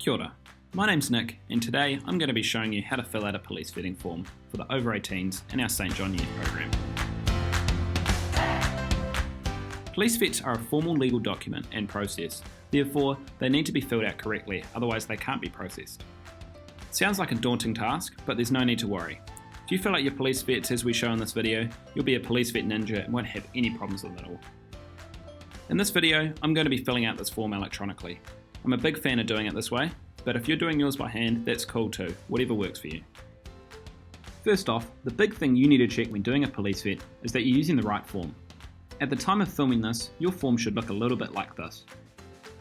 Kia ora. My name's Nick, and today I'm going to be showing you how to fill out a police vetting form for the over 18s in our St John Youth Programme. Police vets are a formal legal document and process, therefore they need to be filled out correctly, otherwise they can't be processed. Sounds like a daunting task, but there's no need to worry. If you fill out your police vets as we show in this video, you'll be a police vet ninja and won't have any problems with it all. In this video, I'm going to be filling out this form electronically. I'm a big fan of doing it this way, but if you're doing yours by hand, that's cool too, whatever works for you. First off, the big thing you need to check when doing a police vet is that you're using the right form. At the time of filming this, your form should look a little bit like this.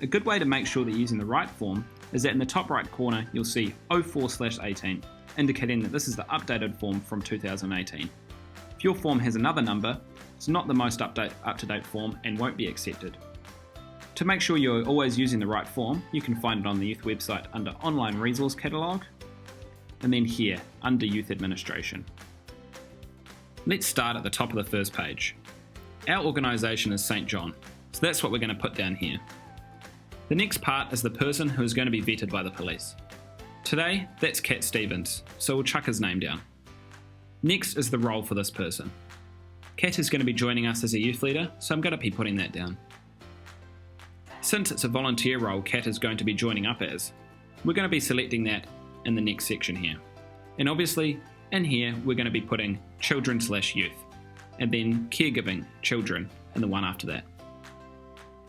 A good way to make sure that you're using the right form is that in the top right corner you'll see 04/18, indicating that this is the updated form from 2018. If your form has another number, it's not the most up-to-date form and won't be accepted. To make sure you're always using the right form, you can find it on the youth website under Online Resource Catalogue, and then here, under Youth Administration. Let's start at the top of the first page. Our organisation is St John, so that's what we're going to put down here. The next part is the person who is going to be vetted by the police. Today, that's Cat Stevens, so we'll chuck his name down. Next is the role for this person. Cat is going to be joining us as a youth leader, so I'm going to be putting that down. Since it's a volunteer role Cat is going to be joining up as, we're going to be selecting that in the next section here. And obviously, in here, we're going to be putting children/youth, and then caregiving children in the one after that.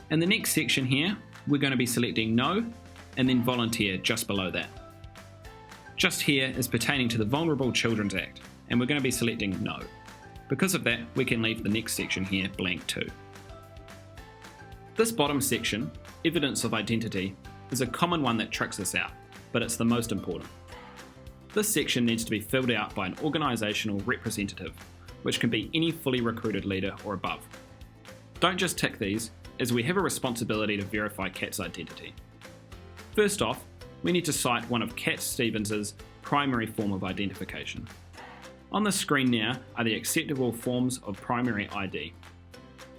In the next section here, we're going to be selecting no, and then volunteer just below that. Just here is pertaining to the Vulnerable Children's Act, and we're going to be selecting no. Because of that, we can leave the next section here blank too. This bottom section, evidence of identity, is a common one that tricks us out, but it's the most important. This section needs to be filled out by an organisational representative, which can be any fully recruited leader or above. Don't just tick these, as we have a responsibility to verify Cat's identity. First off, we need to cite one of Cat Stevens' primary form of identification. On the screen now are the acceptable forms of primary ID.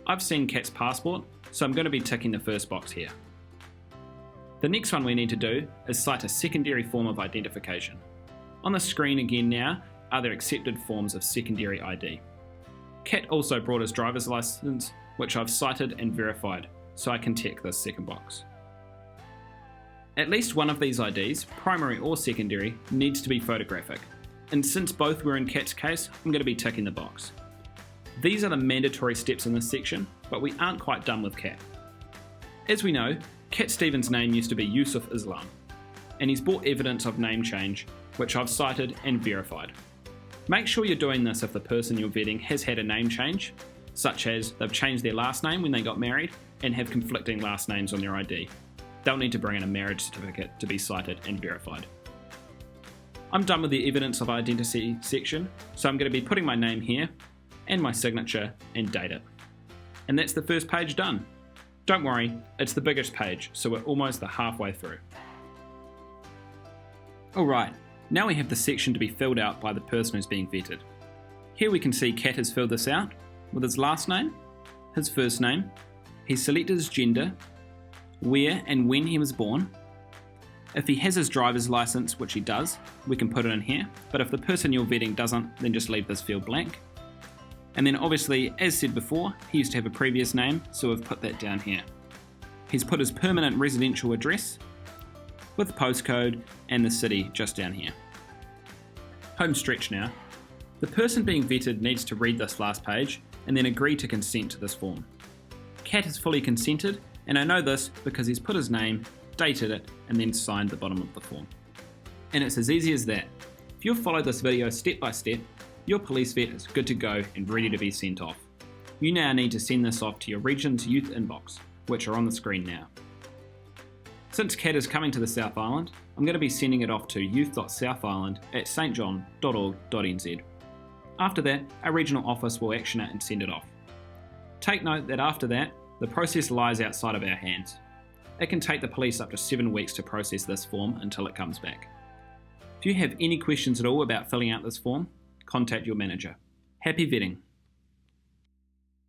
I've seen Cat's passport, so I'm going to be ticking the first box here. The next one we need to do is cite a secondary form of identification. On the screen again now are the accepted forms of secondary ID. Cat also brought his driver's license, which I've cited and verified, so I can tick this second box. At least one of these IDs, primary or secondary, needs to be photographic, and since both were in Cat's case, I'm going to be ticking the box. These are the mandatory steps in this section, but we aren't quite done with Cat. As we know, Cat Stevens' name used to be Yusuf Islam, and he's brought evidence of name change, which I've cited and verified. Make sure you're doing this if the person you're vetting has had a name change, such as they've changed their last name when they got married and have conflicting last names on their ID. They'll need to bring in a marriage certificate to be cited and verified. I'm done with the evidence of identity section, so I'm going to be putting my name here and my signature and date it. And that's the first page done. Don't worry, it's the biggest page, so we're almost the halfway through. Alright, now we have the section to be filled out by the person who's being vetted. Here we can see Cat has filled this out with his last name, his first name, he's selected his gender, where and when he was born. If he has his driver's license, which he does, we can put it in here, but if the person you're vetting doesn't, then just leave this field blank. And then obviously, as said before, he used to have a previous name, so we've put that down here. He's put his permanent residential address with the postcode and the city just down here. Home stretch now. The person being vetted needs to read this last page and then agree to consent to this form. Cat has fully consented, and I know this because he's put his name, dated it, and then signed the bottom of the form. And it's as easy as that. If you've followed this video step by step, your police vet is good to go and ready to be sent off. You now need to send this off to your region's youth inbox, which are on the screen now. Since Cat is coming to the South Island, I'm going to be sending it off to youth.southisland@stjohn.org.nz. After that, our regional office will action it and send it off. Take note that after that, the process lies outside of our hands. It can take the police up to 7 weeks to process this form until it comes back. If you have any questions at all about filling out this form, contact your manager. Happy vetting!